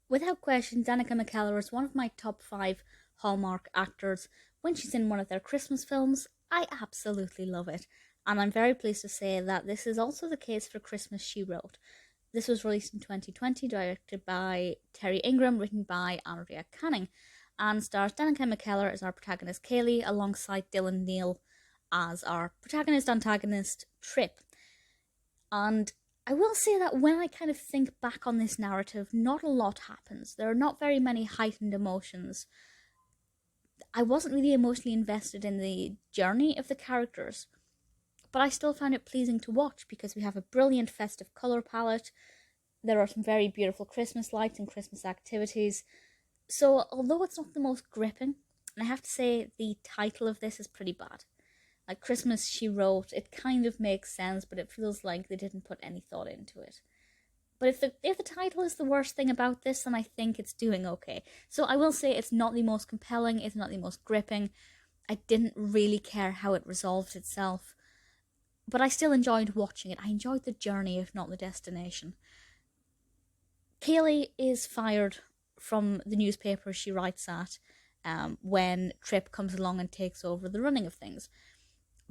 Without question, Danica McKellar is one of my top 5 Hallmark actors. When she's in one of their Christmas films, I absolutely love it. And I'm very pleased to say that this is also the case for Christmas She Wrote. This was released in 2020, directed by Terry Ingram, written by Andrea and stars Danica McKellar as our protagonist Kayleigh, alongside Dylan Neal as our protagonist-antagonist Tripp. And I will say that when I kind of think back on this narrative, not a lot happens. There are not very many heightened emotions. I wasn't really emotionally invested in the journey of the characters, but I still found it pleasing to watch because we have a brilliant festive colour palette. There are some very beautiful Christmas lights and Christmas activities. So although it's not the most gripping, and I have to say the title of this is pretty bad. Like Christmas She Wrote, it kind of makes sense, but it feels like they didn't put any thought into it. But if the title is the worst thing about this, then I think it's doing okay. So I will say it's not the most compelling, it's not the most gripping. I didn't really care how it resolved itself. But I still enjoyed watching it. I enjoyed the journey, if not the destination. Kayleigh is fired from the newspaper she writes at when Tripp comes along and takes over the running of things.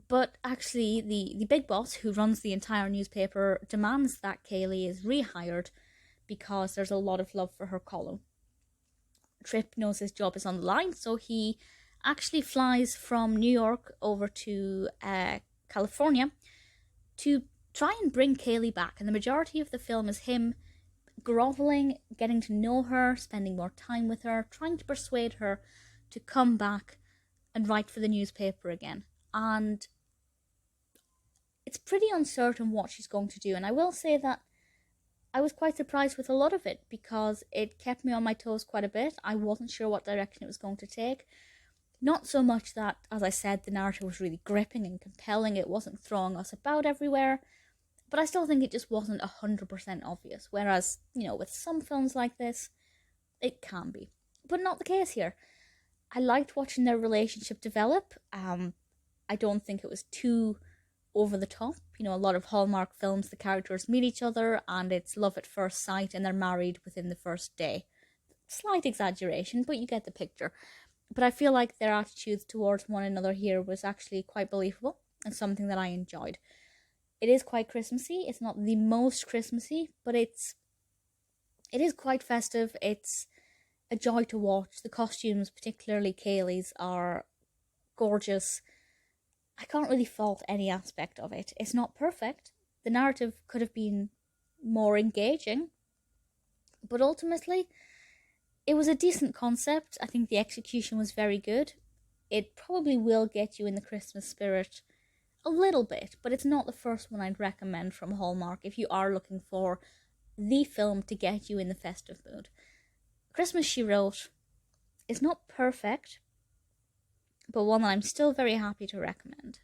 But actually, the big boss who runs the entire newspaper demands that Kayleigh is rehired because there's a lot of love for her column. Tripp knows his job is on the line, so he actually flies from New York over to California to try and bring Kayleigh back. And the majority of the film is him groveling, getting to know her, spending more time with her, trying to persuade her to come back and write for the newspaper again. And it's pretty uncertain what she's going to do. And I will say that I was quite surprised with a lot of it because it kept me on my toes quite a bit. I wasn't sure what direction it was going to take. Not so much that, as I said, the narrative was really gripping and compelling. It wasn't throwing us about everywhere. But I still think it just wasn't 100% obvious. Whereas, with some films like this, it can be. But not the case here. I liked watching their relationship develop. I don't think it was too over the top. A lot of Hallmark films, the characters meet each other and it's love at first sight and they're married within the first day. Slight exaggeration, but you get the picture. But I feel like their attitudes towards one another here was actually quite believable and something that I enjoyed. It is quite Christmassy. It's not the most Christmassy, but it is quite festive. It's a joy to watch. The costumes, particularly Kayleigh's, are gorgeous. I can't really fault any aspect of it. It's not perfect. The narrative could have been more engaging, but ultimately, it was a decent concept. I think the execution was very good. It probably will get you in the Christmas spirit a little bit, but it's not the first one I'd recommend from Hallmark if you are looking for the film to get you in the festive mood. Christmas She Wrote is not perfect, but one that I'm still very happy to recommend.